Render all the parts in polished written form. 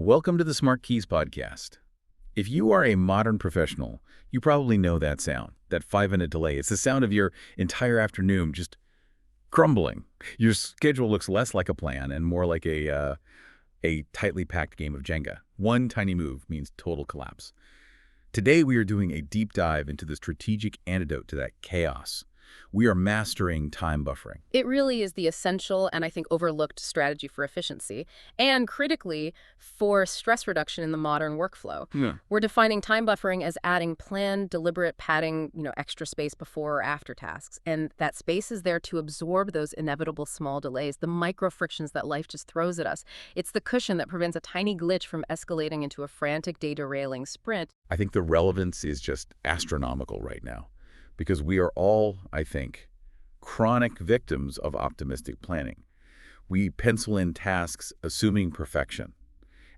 Welcome to the SmartKeys podcast. If you are a modern professional, you probably know that sound, that 5-minute delay. It's the sound of your entire afternoon just crumbling. Your schedule looks less like a plan and more like a tightly packed game of Jenga. One tiny move means total collapse. Today, we are doing a deep dive into the strategic antidote to that chaos. We are mastering time buffering. It really is the essential and I think overlooked strategy for efficiency and critically for stress reduction in the modern workflow. Yeah. We're defining time buffering as adding planned, deliberate padding, extra space before or after tasks. And that space is there to absorb those inevitable small delays, the micro frictions that life just throws at us. It's the cushion that prevents a tiny glitch from escalating into a frantic day derailing sprint. I think the relevance is just astronomical right now, because we are all, I think, chronic victims of optimistic planning. We pencil in tasks assuming perfection,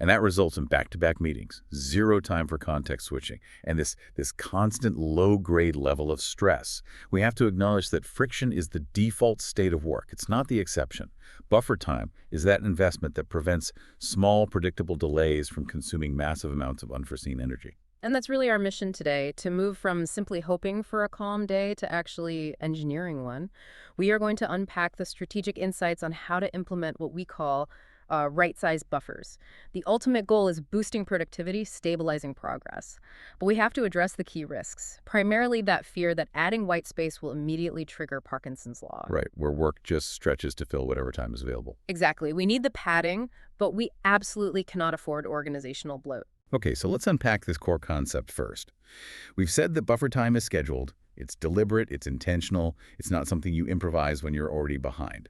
and that results in back-to-back meetings, zero time for context switching, and this constant low-grade level of stress. We have to acknowledge that friction is the default state of work. It's not the exception. Buffer time is that investment that prevents small, predictable delays from consuming massive amounts of unforeseen energy. And that's really our mission today, to move from simply hoping for a calm day to actually engineering one. We are going to unpack the strategic insights on how to implement what we call right-sized buffers. The ultimate goal is boosting productivity, stabilizing progress. But we have to address the key risks, primarily that fear that adding white space will immediately trigger Parkinson's law. Right, where work just stretches to fill whatever time is available. Exactly. We need the padding, but we absolutely cannot afford organizational bloat. Okay, so let's unpack this core concept first. We've said that buffer time is scheduled, it's deliberate, it's intentional, it's not something you improvise when you're already behind.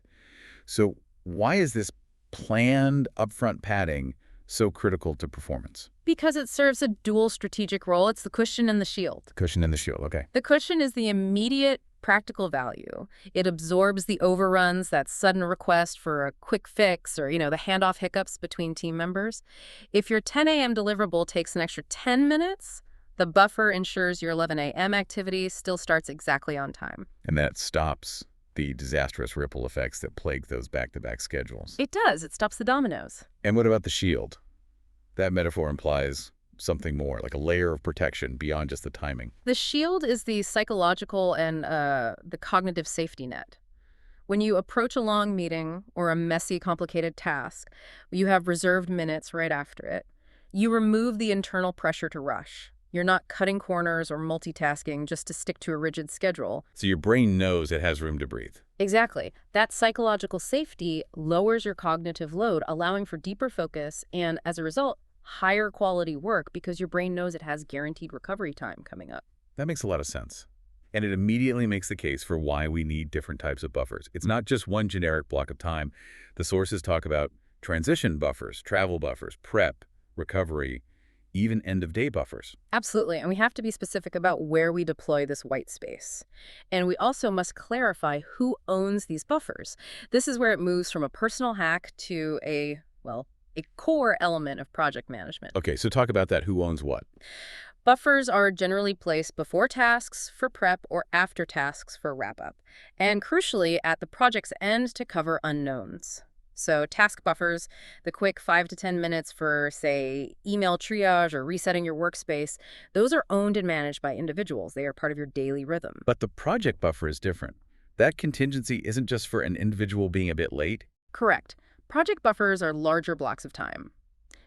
So why is this planned upfront padding so critical to performance? Because it serves a dual strategic role. It's the cushion and the shield. The cushion and the shield, okay. The cushion is the immediate practical value. It absorbs the overruns, that sudden request for a quick fix or, the handoff hiccups between team members. If your 10 a.m. deliverable takes an extra 10 minutes, the buffer ensures your 11 a.m. activity still starts exactly on time. And that stops the disastrous ripple effects that plague those back-to-back schedules. It does. It stops the dominoes. And what about the shield? That metaphor implies something more, like a layer of protection beyond just the timing. The shield is the psychological and the cognitive safety net. When you approach a long meeting or a messy, complicated task, you have reserved minutes right after it. You remove the internal pressure to rush. You're not cutting corners or multitasking just to stick to a rigid schedule. So your brain knows it has room to breathe. Exactly. That psychological safety lowers your cognitive load, allowing for deeper focus and, as a result, higher quality work because your brain knows it has guaranteed recovery time coming up. That makes a lot of sense. And it immediately makes the case for why we need different types of buffers. It's not just one generic block of time. The sources talk about transition buffers, travel buffers, prep, recovery, even end-of-day buffers. Absolutely. And we have to be specific about where we deploy this white space. And we also must clarify who owns these buffers. This is where it moves from a personal hack to a core element of project management. Okay, so talk about that. Who owns what? Buffers are generally placed before tasks for prep or after tasks for wrap-up, and crucially at the project's end to cover unknowns. So task buffers, the quick 5 to 10 minutes for, say, email triage or resetting your workspace, those are owned and managed by individuals. They are part of your daily rhythm. But the project buffer is different. That contingency isn't just for an individual being a bit late. Correct. Project buffers are larger blocks of time.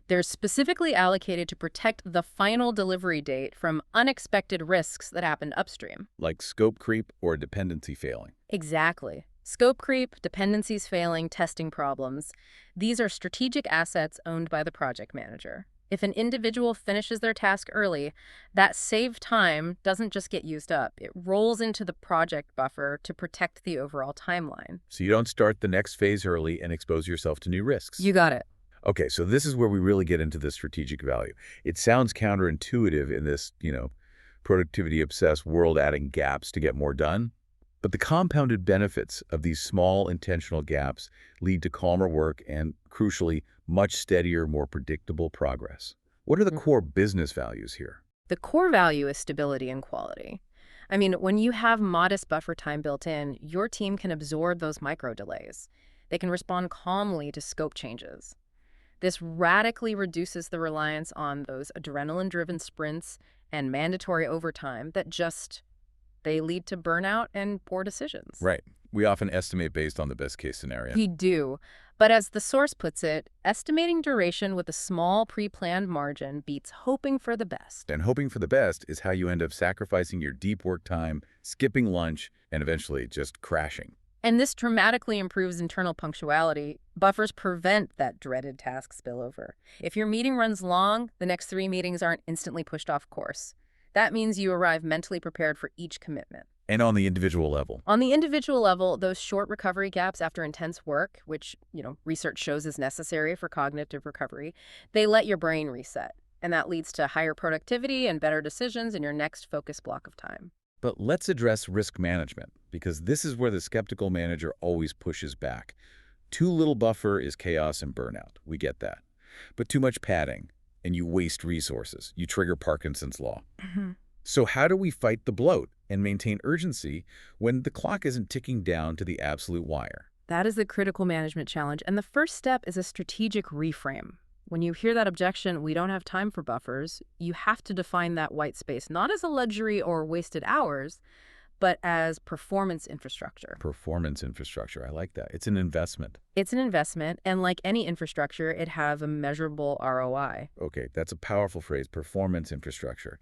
They're specifically allocated to protect the final delivery date from unexpected risks that happened upstream. Like scope creep or dependency failing. Exactly. Scope creep, dependencies failing, testing problems. These are strategic assets owned by the project manager. If an individual finishes their task early, that saved time doesn't just get used up. It rolls into the project buffer to protect the overall timeline. So you don't start the next phase early and expose yourself to new risks. You got it. Okay, so this is where we really get into the strategic value. It sounds counterintuitive in this, productivity-obsessed world, adding gaps to get more done. But the compounded benefits of these small intentional gaps lead to calmer work and, crucially, much steadier, more predictable progress. What are the core business values here? The core value is stability and quality. I mean, when you have modest buffer time built in, your team can absorb those micro delays. They can respond calmly to scope changes. This radically reduces the reliance on those adrenaline-driven sprints and mandatory overtime that they lead to burnout and poor decisions. Right. We often estimate based on the best case scenario. We do. But as the source puts it, estimating duration with a small pre-planned margin beats hoping for the best. And hoping for the best is how you end up sacrificing your deep work time, skipping lunch, and eventually just crashing. And this dramatically improves internal punctuality. Buffers prevent that dreaded task spillover. If your meeting runs long, the next 3 meetings aren't instantly pushed off course. That means you arrive mentally prepared for each commitment. And on the individual level. On the individual level, those short recovery gaps after intense work, which, research shows is necessary for cognitive recovery, they let your brain reset. And that leads to higher productivity and better decisions in your next focus block of time. But let's address risk management, because this is where the skeptical manager always pushes back. Too little buffer is chaos and burnout. We get that. But too much padding, and you waste resources. You trigger Parkinson's law. So how do we fight the bloat and maintain urgency when the clock isn't ticking down to the absolute wire? That is the critical management challenge. And the first step is a strategic reframe. When you hear that objection, we don't have time for buffers, you have to define that white space, not as a luxury or wasted hours, but as performance infrastructure. Performance infrastructure. I like that. It's an investment. It's an investment, and like any infrastructure, it has a measurable ROI. Okay, that's a powerful phrase, performance infrastructure.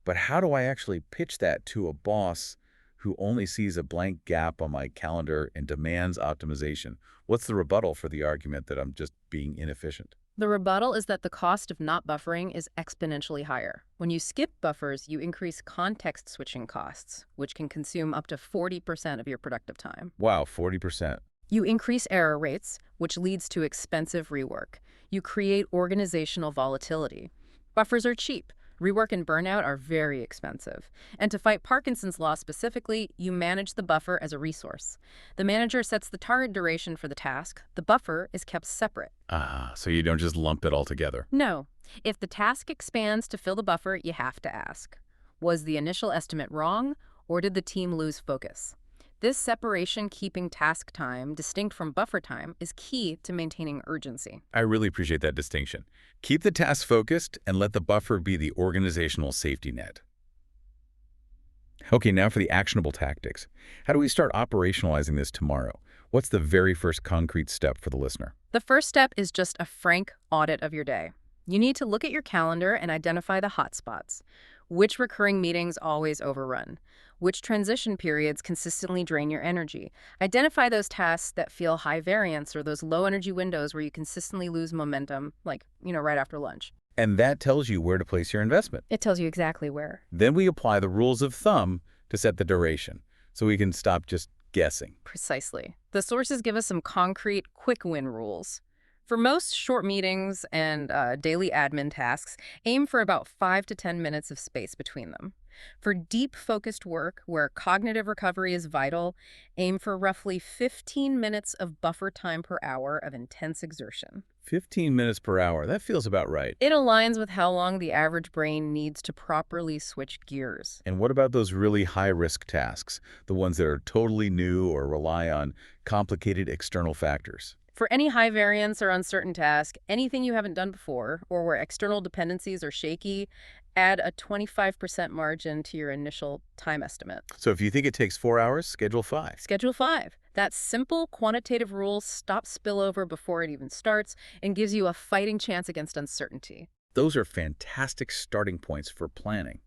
But how do I actually pitch that to a boss who only sees a blank gap on my calendar and demands optimization? What's the rebuttal for the argument that I'm just being inefficient? The rebuttal is that the cost of not buffering is exponentially higher. When you skip buffers, you increase context switching costs, which can consume up to 40% of your productive time. Wow, 40%. You increase error rates, which leads to expensive rework. You create organizational volatility. Buffers are cheap. Rework and burnout are very expensive. And to fight Parkinson's law specifically, you manage the buffer as a resource. The manager sets the target duration for the task. The buffer is kept separate. So you don't just lump it all together. No. If the task expands to fill the buffer, you have to ask, was the initial estimate wrong, or did the team lose focus? This separation, keeping task time distinct from buffer time, is key to maintaining urgency. I really appreciate that distinction. Keep the task focused and let the buffer be the organizational safety net. Okay, now for the actionable tactics. How do we start operationalizing this tomorrow? What's the very first concrete step for the listener? The first step is just a frank audit of your day. You need to look at your calendar and identify the hotspots. Which recurring meetings always overrun? Which transition periods consistently drain your energy? Identify those tasks that feel high variance or those low energy windows where you consistently lose momentum, like, right after lunch. And that tells you where to place your investment. It tells you exactly where. Then we apply the rules of thumb to set the duration, so we can stop just guessing. Precisely. The sources give us some concrete, quick win rules. For most short meetings and daily admin tasks, aim for about 5 to 10 minutes of space between them. For deep, focused work where cognitive recovery is vital, aim for roughly 15 minutes of buffer time per hour of intense exertion. 15 minutes per hour, that feels about right. It aligns with how long the average brain needs to properly switch gears. And what about those really high-risk tasks, the ones that are totally new or rely on complicated external factors? For any high variance or uncertain task, anything you haven't done before, or where external dependencies are shaky, add a 25% margin to your initial time estimate. So if you think it takes 4 hours, schedule 5. Schedule 5. That simple quantitative rule stops spillover before it even starts and gives you a fighting chance against uncertainty. Those are fantastic starting points for planning.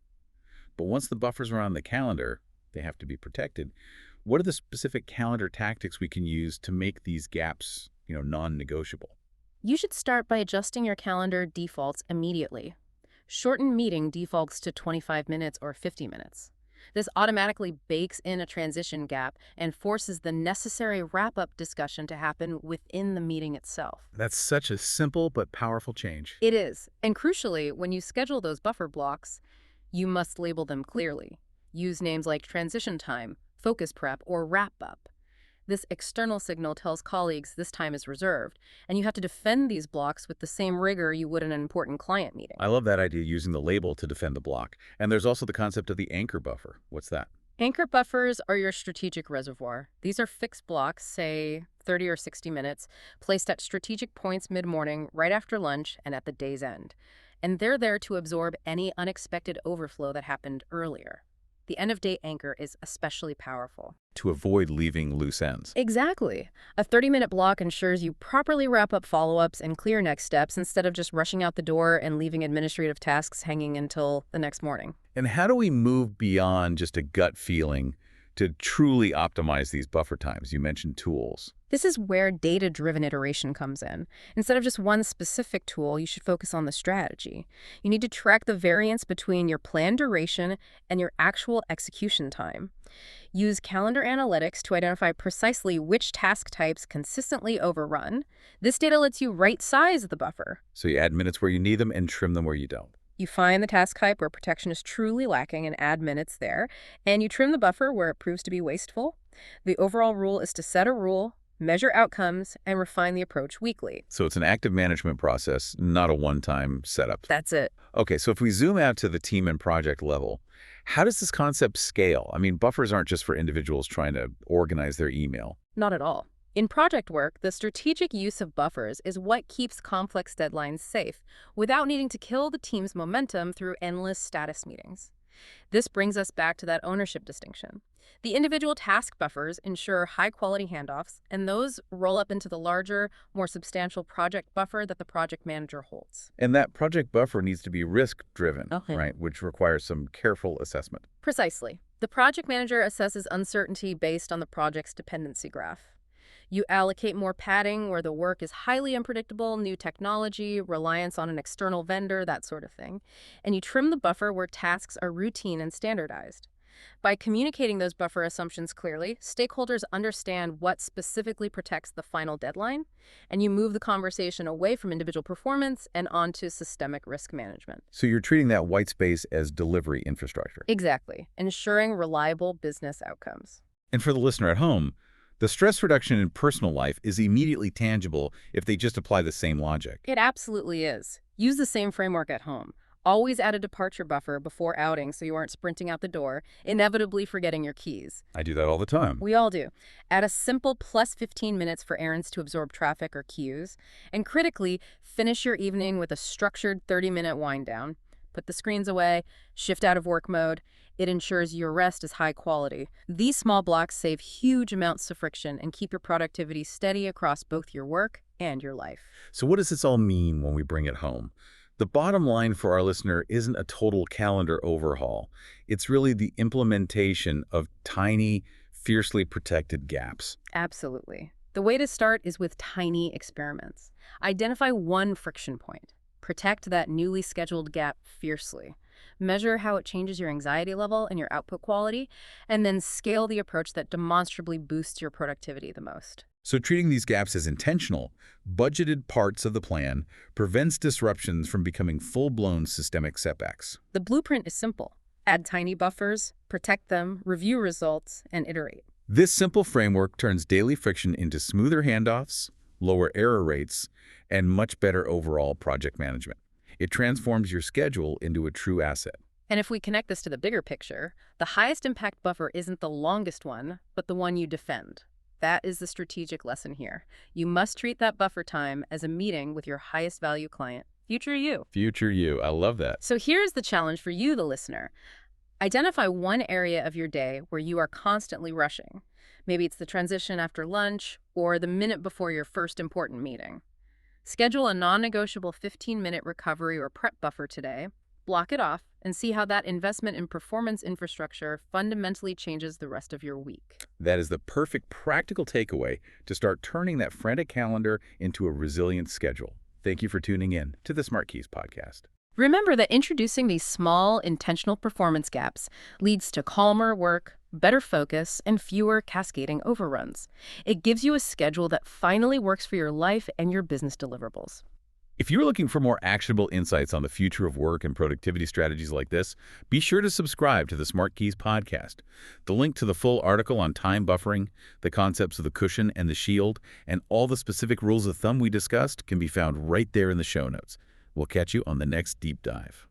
But once the buffers are on the calendar, they have to be protected. What are the specific calendar tactics we can use to make these gaps, non-negotiable? You should start by adjusting your calendar defaults immediately. Shorten meeting defaults to 25 minutes or 50 minutes. This automatically bakes in a transition gap and forces the necessary wrap-up discussion to happen within the meeting itself. That's such a simple but powerful change. It is. And crucially, when you schedule those buffer blocks, you must label them clearly. Use names like transition time, focus prep, or wrap-up. This external signal tells colleagues this time is reserved, and you have to defend these blocks with the same rigor you would in an important client meeting. I love that idea, using the label to defend the block. And there's also the concept of the anchor buffer. What's that? Anchor buffers are your strategic reservoir. These are fixed blocks, say 30 or 60 minutes, placed at strategic points mid-morning, right after lunch, and at the day's end. And they're there to absorb any unexpected overflow that happened earlier. The end-of-day anchor is especially powerful. To avoid leaving loose ends. Exactly. A 30-minute block ensures you properly wrap up follow-ups and clear next steps instead of just rushing out the door and leaving administrative tasks hanging until the next morning. And how do we move beyond just a gut feeling to truly optimize these buffer times? You mentioned tools. This is where data-driven iteration comes in. Instead of just one specific tool, you should focus on the strategy. You need to track the variance between your planned duration and your actual execution time. Use calendar analytics to identify precisely which task types consistently overrun. This data lets you right-size the buffer. So you add minutes where you need them and trim them where you don't. You find the task type where protection is truly lacking and add minutes there, and you trim the buffer where it proves to be wasteful. The overall rule is to set a rule, measure outcomes, and refine the approach weekly. So it's an active management process, not a one-time setup. That's it. Okay, so if we zoom out to the team and project level, how does this concept scale? I mean, buffers aren't just for individuals trying to organize their email. Not at all. In project work, the strategic use of buffers is what keeps complex deadlines safe without needing to kill the team's momentum through endless status meetings. This brings us back to that ownership distinction. The individual task buffers ensure high-quality handoffs, and those roll up into the larger, more substantial project buffer that the project manager holds. And that project buffer needs to be risk-driven, Okay. right, which requires some careful assessment. Precisely. The project manager assesses uncertainty based on the project's dependency graph. You allocate more padding where the work is highly unpredictable, new technology, reliance on an external vendor, that sort of thing. And you trim the buffer where tasks are routine and standardized. By communicating those buffer assumptions clearly, stakeholders understand what specifically protects the final deadline, and you move the conversation away from individual performance and onto systemic risk management. So you're treating that white space as delivery infrastructure. Exactly, ensuring reliable business outcomes. And for the listener at home, the stress reduction in personal life is immediately tangible if they just apply the same logic. It absolutely is. Use the same framework at home. Always add a departure buffer before outing so you aren't sprinting out the door, inevitably forgetting your keys. I do that all the time. We all do. Add a simple plus 15 minutes for errands to absorb traffic or queues. And critically, finish your evening with a structured 30-minute wind down. Put the screens away, shift out of work mode. It ensures your rest is high quality. These small blocks save huge amounts of friction and keep your productivity steady across both your work and your life. So what does this all mean when we bring it home? The bottom line for our listener isn't a total calendar overhaul. It's really the implementation of tiny, fiercely protected gaps. Absolutely. The way to start is with tiny experiments. Identify one friction point. Protect that newly scheduled gap fiercely. Measure how it changes your anxiety level and your output quality, and then scale the approach that demonstrably boosts your productivity the most. So treating these gaps as intentional, budgeted parts of the plan prevents disruptions from becoming full-blown systemic setbacks. The blueprint is simple. Add tiny buffers, protect them, review results, and iterate. This simple framework turns daily friction into smoother handoffs, lower error rates, and much better overall project management. It transforms your schedule into a true asset. And if we connect this to the bigger picture, the highest impact buffer isn't the longest one, but the one you defend. That is the strategic lesson here. You must treat that buffer time as a meeting with your highest value client, future you. Future you. I love that. So here's the challenge for you, the listener. Identify one area of your day where you are constantly rushing. Maybe it's the transition after lunch or the minute before your first important meeting. Schedule a non-negotiable 15-minute recovery or prep buffer today. Block it off and see how that investment in performance infrastructure fundamentally changes the rest of your week. That is the perfect practical takeaway to start turning that frantic calendar into a resilient schedule. Thank you for tuning in to the SmartKeys podcast. Remember that introducing these small, intentional performance gaps leads to calmer work, better focus, and fewer cascading overruns. It gives you a schedule that finally works for your life and your business deliverables. If you're looking for more actionable insights on the future of work and productivity strategies like this, be sure to subscribe to the SmartKeys podcast. The link to the full article on time buffering, the concepts of the cushion and the shield, and all the specific rules of thumb we discussed can be found right there in the show notes. We'll catch you on the next deep dive.